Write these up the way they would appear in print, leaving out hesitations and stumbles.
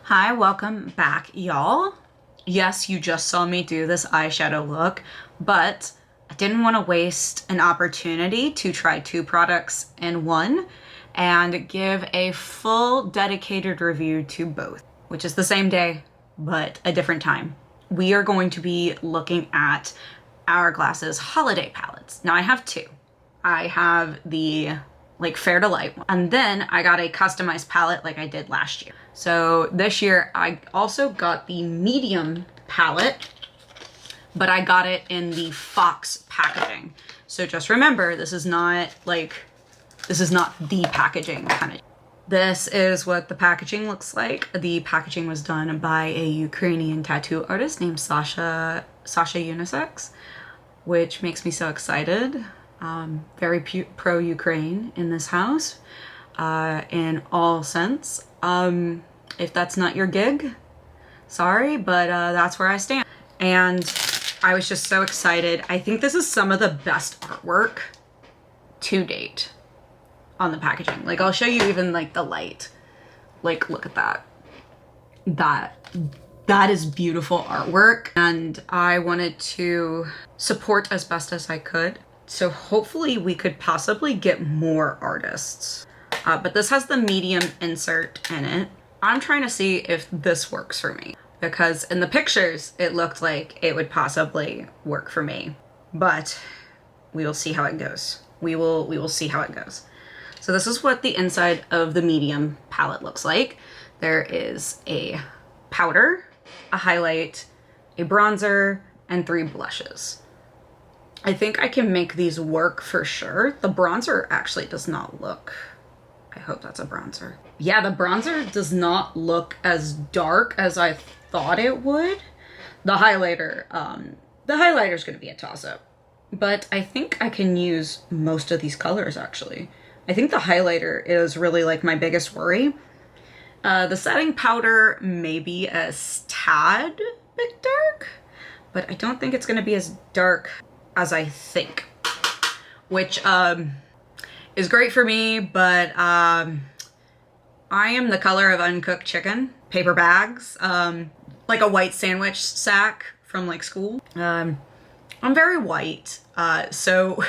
Hi, welcome back, y'all. Yes, you just saw me do this eyeshadow look, but I didn't want to waste an opportunity to try two products in one and give a full dedicated review to both, which is the same day, but a different time. We are going to be looking at Hourglass's holiday palettes. Now I have two. I have the fair to light one. And then I got a customized palette like I did last year. So this year I also got the medium palette, but I got it in the Fox packaging. So just remember, this is not the packaging kind of. This is what the packaging looks like. The packaging was done by a Ukrainian tattoo artist named Sasha Unisex, which makes me so excited. Very pro-Ukraine in this house, in all sense. If that's not your gig, sorry, but that's where I stand. And I was just so excited. I think this is some of the best artwork to date on the packaging. Like, I'll show you even like the light. Like, look at that. That is beautiful artwork, and I wanted to support as best as I could. So hopefully we could possibly get more artists. But this has the medium insert in it. I'm trying to see if this works for me, because in the pictures it looked like it would possibly work for me, but we will see how it goes. We will see how it goes. So this is what the inside of the medium palette looks like. There is a powder, a highlight, a bronzer, and 3 blushes. I think I can make these work for sure. The bronzer actually does not look, I hope that's a bronzer. Yeah, the bronzer does not look as dark as I thought it would. The highlighter's gonna be a toss-up, but I think I can use most of these colors actually. I think the highlighter is really like my biggest worry. The setting powder may be a tad bit dark, but I don't think it's gonna be as dark as I think, which is great for me, but I am the color of uncooked chicken. Paper bags, like a white sandwich sack from like school. I'm very white, so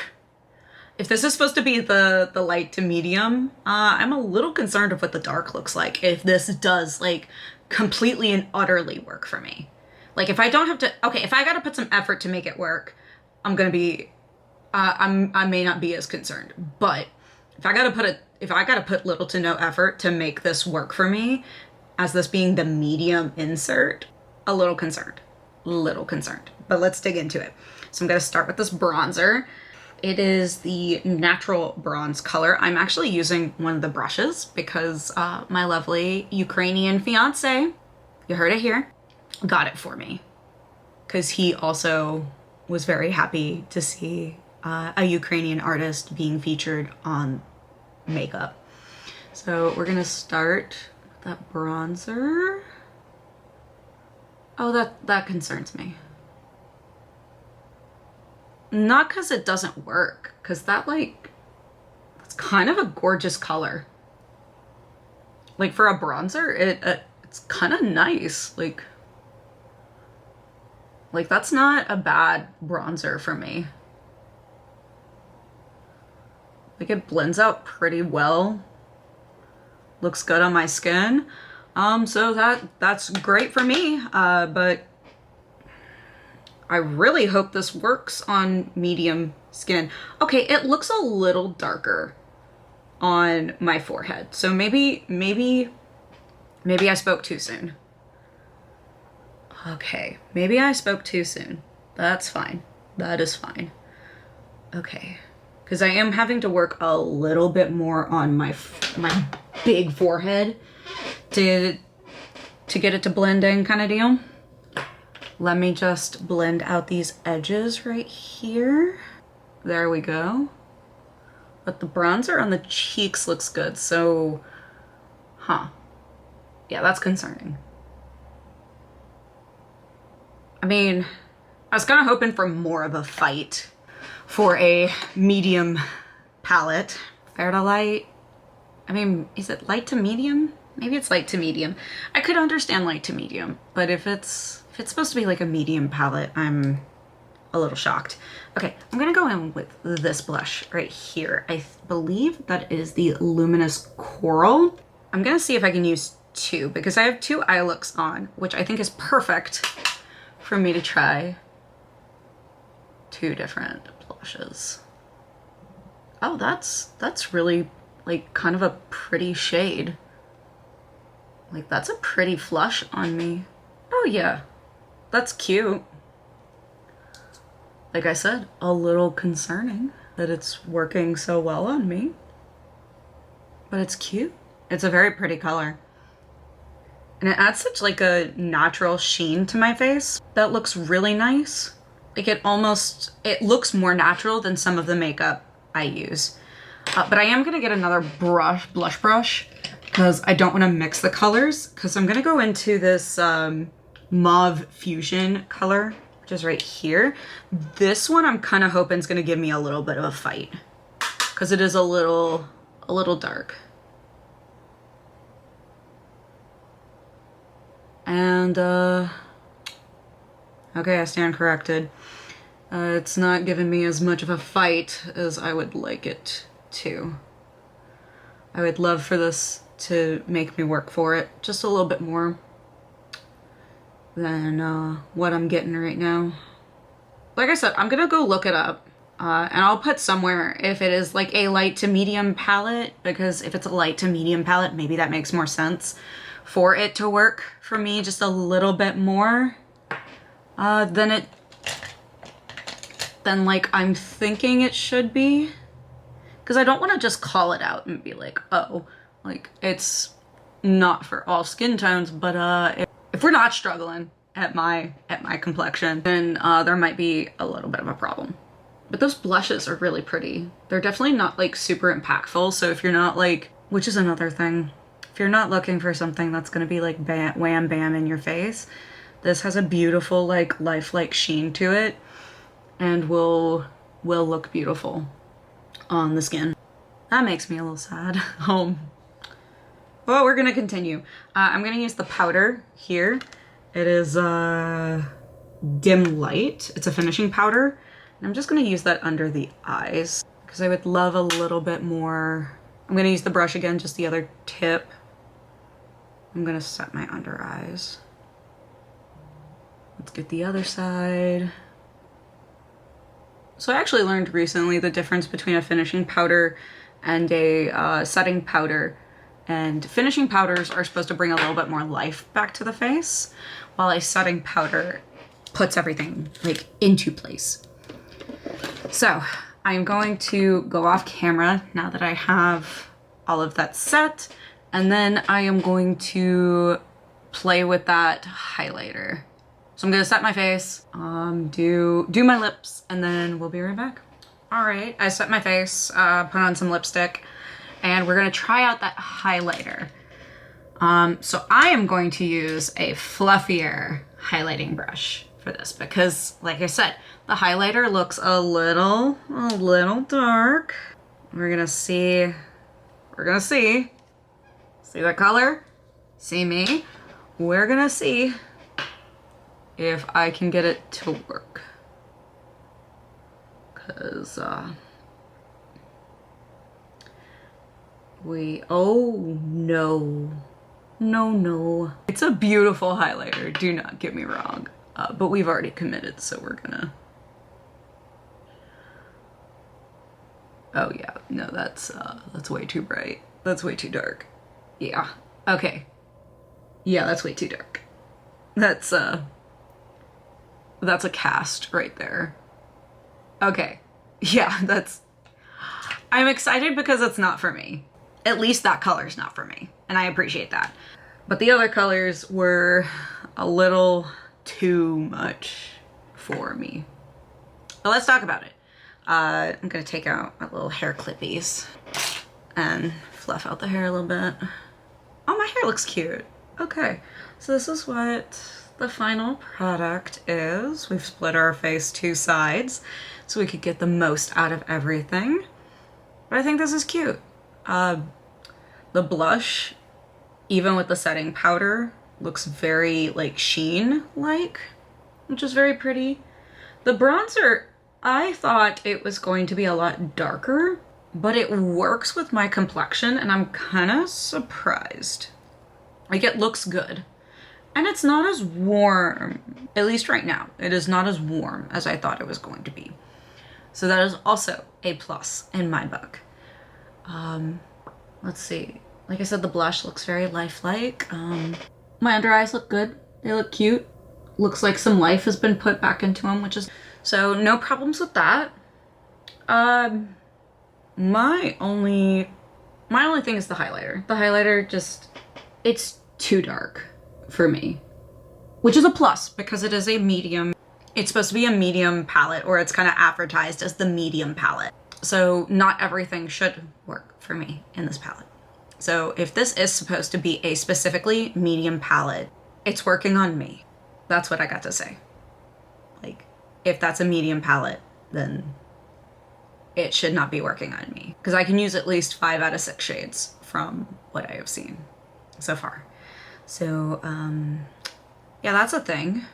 if this is supposed to be the light to medium, I'm a little concerned of what the dark looks like, if this does like completely and utterly work for me. Like, if I don't have to, okay, if I gotta put some effort to make it work, I'm gonna be, I may not be as concerned, but if I gotta put little to no effort to make this work for me, as this being the medium insert, a little concerned, but let's dig into it. So I'm gonna start with this bronzer. It is the natural bronze color. I'm actually using one of the brushes because my lovely Ukrainian fiance, you heard it here, got it for me, because he also was very happy to see a Ukrainian artist being featured on makeup. So we're gonna start with that bronzer. Oh, that concerns me. Not because it doesn't work, because that's kind of a gorgeous color. Like, for a bronzer, it's kind of nice. Like that's not a bad bronzer for me. Like, it blends out pretty well. Looks good on my skin. So that's great for me. But I really hope this works on medium skin. Okay, it looks a little darker on my forehead. So maybe I spoke too soon. Okay, maybe I spoke too soon. That's fine. That is fine. Okay, because I am having to work a little bit more on my big forehead to get it to blend in, kind of deal. Let me just blend out these edges right here. There we go. But the bronzer on the cheeks looks good, so, yeah, that's concerning. I mean, I was kind of hoping for more of a fight for a medium palette. Fair to light. I mean, is it light to medium? Maybe it's light to medium. I could understand light to medium, but if it's supposed to be like a medium palette, I'm a little shocked. Okay, I'm gonna go in with this blush right here. I believe that is the Luminous Coral. I'm gonna see if I can use two because I have two eye looks on, which I think is perfect for me to try two different blushes. Oh, that's really like kind of a pretty shade. Like that's a pretty flush on me. Oh yeah, that's cute. Like I said, a little concerning that it's working so well on me, but it's cute. It's a very pretty color. And it adds such like a natural sheen to my face that looks really nice. Like it looks more natural than some of the makeup I use. But I am gonna get another blush brush because I don't wanna mix the colors because I'm gonna go into this Mauve Fusion color, which is right here. This one I'm kind of hoping is gonna give me a little bit of a fight because it is a little dark. And okay, I stand corrected. It's not giving me as much of a fight as I would like it to. I would love for this to make me work for it just a little bit more than what I'm getting right now. Like I said, I'm gonna go look it up and I'll put somewhere if it is like a light to medium palette, because if it's a light to medium palette, maybe that makes more sense for it to work for me just a little bit more than like I'm thinking it should be. Because I don't want to just call it out and be like, oh, like it's not for all skin tones, but if we're not struggling at my complexion, then there might be a little bit of a problem. But those blushes are really pretty. They're definitely not like super impactful. So if you're not like, which is another thing, if you're not looking for something that's gonna be like wham bam in your face, this has a beautiful like lifelike sheen to it and will look beautiful on the skin. That makes me a little sad. Well, we're gonna continue. I'm gonna use the powder here. It is Dim Light. It's a finishing powder. And I'm just gonna use that under the eyes because I would love a little bit more. I'm gonna use the brush again, just the other tip. I'm gonna set my under eyes. Let's get the other side. So I actually learned recently the difference between a finishing powder and a setting powder. And finishing powders are supposed to bring a little bit more life back to the face, while a setting powder puts everything like into place. So I'm going to go off camera now that I have all of that set, and then I am going to play with that highlighter. So I'm gonna set my face, do my lips, and then we'll be right back. All right, I set my face, put on some lipstick, and we're gonna try out that highlighter. So I am going to use a fluffier highlighting brush for this because, like I said, the highlighter looks a little dark. We're gonna see. See that color? See me? We're gonna see if I can get it to work. Cause oh no. No. It's a beautiful highlighter, do not get me wrong. But we've already committed, so we're gonna. Oh yeah, no, that's way too bright. That's way too dark. Yeah, okay. Yeah, that's way too dark. That's a cast right there. Okay, yeah, I'm excited because it's not for me. At least that color's not for me, and I appreciate that. But the other colors were a little too much for me. But let's talk about it. I'm gonna take out my little hair clippies and fluff out the hair a little bit. Oh, my hair looks cute. Okay, so this is what the final product is. We've split our face two sides so we could get the most out of everything. But I think this is cute. The blush even with the setting powder, looks very like sheen-like, which is very pretty. The bronzer, I thought it was going to be a lot darker, but it works with my complexion and I'm kind of surprised. Like, it looks good. And it's not as warm, at least right now. It is not as warm as I thought it was going to be. So that is also a plus in my book. Let's see. Like I said, the blush looks very lifelike. My under eyes look good. They look cute. Looks like some life has been put back into them, which is... So no problems with that. My only thing is the highlighter. The highlighter just, it's too dark for me, which is a plus because it is a medium. It's supposed to be a medium palette, or it's kind of advertised as the medium palette. So not everything should work for me in this palette. So if this is supposed to be a specifically medium palette, it's working on me. That's what I got to say. Like, if that's a medium palette, then it should not be working on me. Because I can use at least 5 out of 6 shades from what I have seen so far. So, yeah, that's a thing.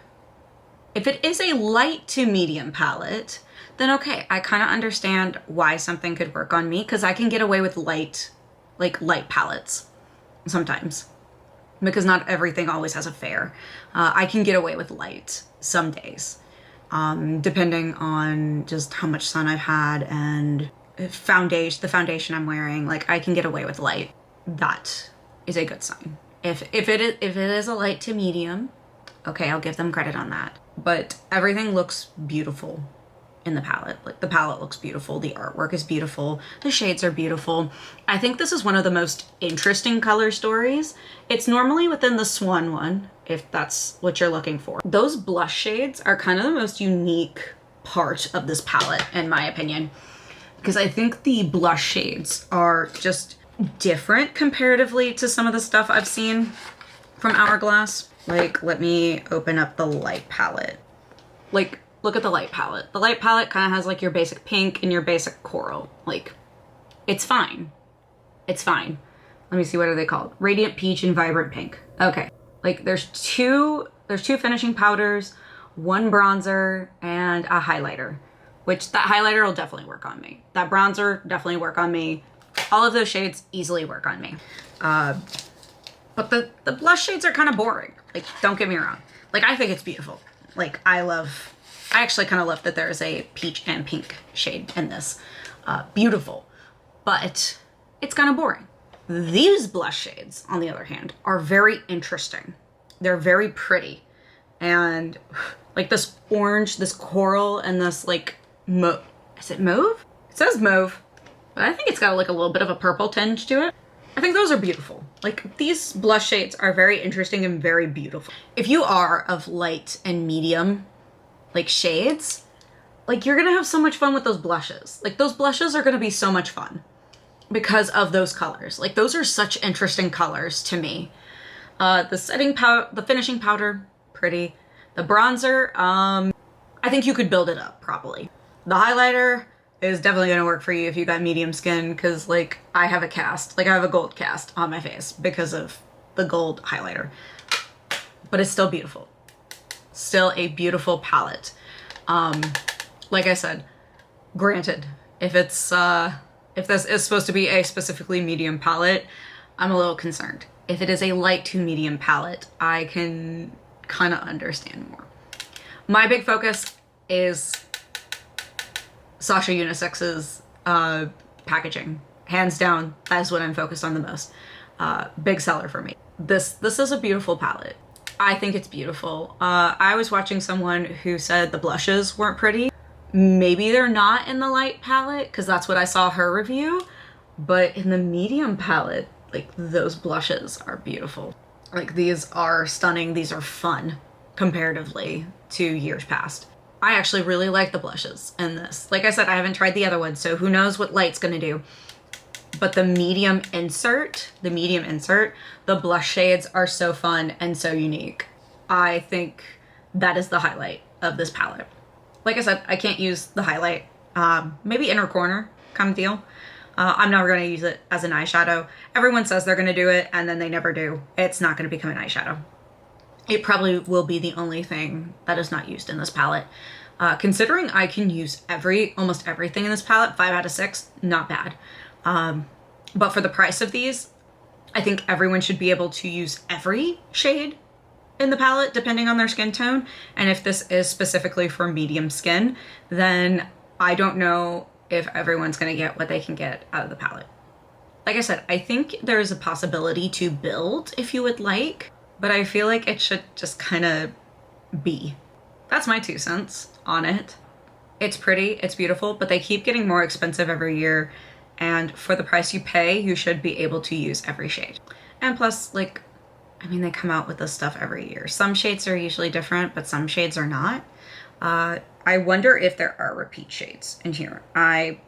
If it is a light to medium palette, then okay, I kind of understand why something could work on me, because I can get away with light palettes sometimes, because not everything always has a fair. I can get away with light some days, depending on just how much sun I've had and the foundation I'm wearing. Like, I can get away with light. That is a good sign. If it is a light to medium, okay, I'll give them credit on that. But everything looks beautiful in the palette. Like, the palette looks beautiful, the artwork is beautiful, the shades are beautiful. I think this is one of the most interesting color stories. It's normally within the Swan one, if that's what you're looking for. Those blush shades are kind of the most unique part of this palette, in my opinion, because I think the blush shades are just different comparatively to some of the stuff I've seen from Hourglass. Like, let me open up the light palette. Like, look at the light palette. The light palette kind of has like your basic pink and your basic coral. Like, it's fine. It's fine. Let me see, what are they called? Radiant Peach and Vibrant Pink. Okay. Like, there's two finishing powders, 1 bronzer, and a highlighter, which that highlighter will definitely work on me. That bronzer definitely work on me. All of those shades easily work on me. But the blush shades are kind of boring. Like, don't get me wrong. Like, I think it's beautiful. Like, I actually kind of love that there's a peach and pink shade in this. Beautiful. But it's kind of boring. These blush shades, on the other hand, are very interesting. They're very pretty. And like this orange, this coral, and this like is it mauve? It says mauve, but I think it's got like a little bit of a purple tinge to it. I think those are beautiful. Like, these blush shades are very interesting and very beautiful. If you are of light and medium like shades, like, you're gonna have so much fun with those blushes. Like, those blushes are gonna be so much fun because of those colors. Like, those are such interesting colors to me. The setting powder, the finishing powder, pretty. The bronzer, I think you could build it up probably. The highlighter is definitely gonna work for you if you got medium skin, because like, I have a cast, like I have a gold cast on my face because of the gold highlighter, but it's still beautiful. Still a beautiful palette. Like I said, granted, if this is supposed to be a specifically medium palette, I'm a little concerned. If it is a light to medium palette, I can kind of understand more. My big focus is Sasha Unisex's packaging. Hands down, that is what I'm focused on the most. Big seller for me. This is a beautiful palette. I think it's beautiful. I was watching someone who said the blushes weren't pretty. Maybe they're not in the light palette, because that's what I saw her review, but in the medium palette, like, those blushes are beautiful. Like, these are stunning. These are fun comparatively to years past. I actually really like the blushes in this. Like I said, I haven't tried the other one, so who knows what light's gonna do. But the medium insert, the blush shades are so fun and so unique. I think that is the highlight of this palette. Like I said, I can't use the highlight. Maybe inner corner kind of deal. I'm never going to use it as an eyeshadow. Everyone says they're going to do it and then they never do. It's not going to become an eyeshadow. It probably will be the only thing that is not used in this palette. Considering I can use almost everything in this palette, 5 out of 6, not bad. But for the price of these, I think everyone should be able to use every shade in the palette depending on their skin tone. And if this is specifically for medium skin, then I don't know if everyone's gonna get what they can get out of the palette. Like I said, I think there's a possibility to build if you would like, but I feel like it should just kind of be. That's my 2 cents on it. It's pretty, it's beautiful, but they keep getting more expensive every year. And for the price you pay, you should be able to use every shade. And plus, like, I mean, they come out with this stuff every year. Some shades are usually different, but some shades are not. I wonder if there are repeat shades in here. I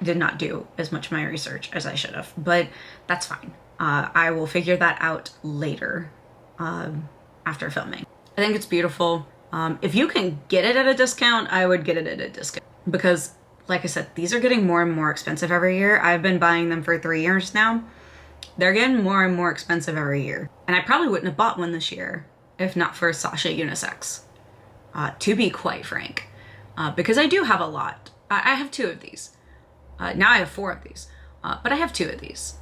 did not do as much of my research as I should have, but that's fine. I will figure that out later after filming. I think it's beautiful. If you can get it at a discount, I would get it at a discount because, like I said, these are getting more and more expensive every year. I've been buying them for 3 years now. They're getting more and more expensive every year. And I probably wouldn't have bought one this year if not for Sasha Unisex, to be quite frank. Because I do have a lot. I have 2 of these. Now I have 4 of these. But I have 2 of these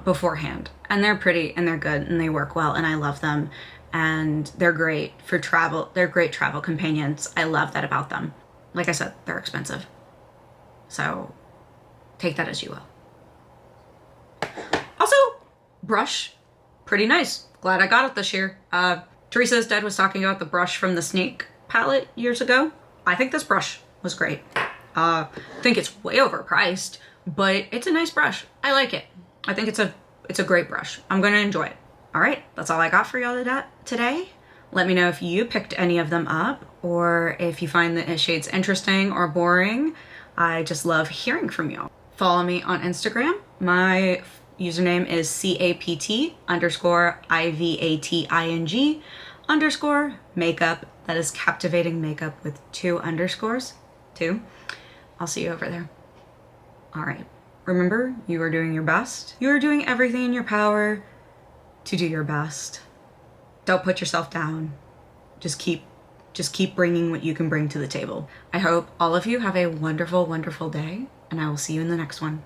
beforehand. And they're pretty and they're good and they work well and I love them. And they're great for travel. They're great travel companions. I love that about them. Like I said, they're expensive. So take that as you will. Also, brush, pretty nice. Glad I got it this year. Teresa is Dead was talking about the brush from the Snake palette years ago. I think this brush was great. I think it's way overpriced, but it's a nice brush. I like it. I think it's a great brush. I'm gonna enjoy it. All right, that's all I got for y'all today. Let me know if you picked any of them up or if you find the shades interesting or boring. I just love hearing from y'all. Follow me on Instagram. My username is CAPT_IVATING_makeup. That is captivating makeup with 2 underscores. 2. I'll see you over there. All right. Remember, you are doing your best. You are doing everything in your power to do your best. Don't put yourself down. Just keep bringing what you can bring to the table. I hope all of you have a wonderful, wonderful day, and I will see you in the next one.